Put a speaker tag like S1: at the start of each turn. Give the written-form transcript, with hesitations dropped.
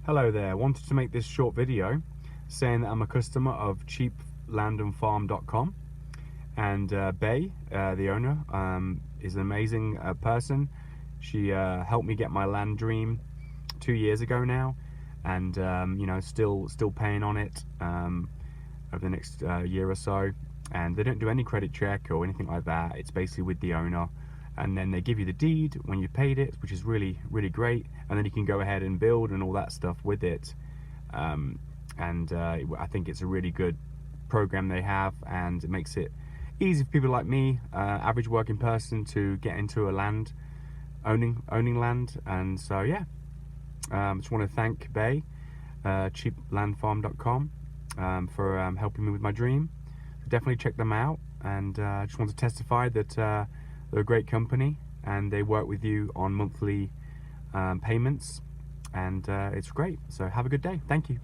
S1: Hello there, wanted to make this short video saying that I'm a customer of CheapLandFarm.com, and Bei, the owner, is an amazing person. She helped me get my land dream 2 years ago now, and you know, still paying on it over the next year or so. And they don't do any credit check or anything like that. It's basically with the owner, and then they give you the deed when you paid it, which is really great, and then you can go ahead and build and all that stuff with it. I think it's a really good program they have, and it makes it easy for people like me, average working person, to get into a land owning land. And so yeah, just want to thank Bei, CheapLandFarm.com, for helping me with my dream. Definitely check them out, and I just want to testify that they're a great company, and they work with you on monthly payments, and it's great. So have a good day. Thank you.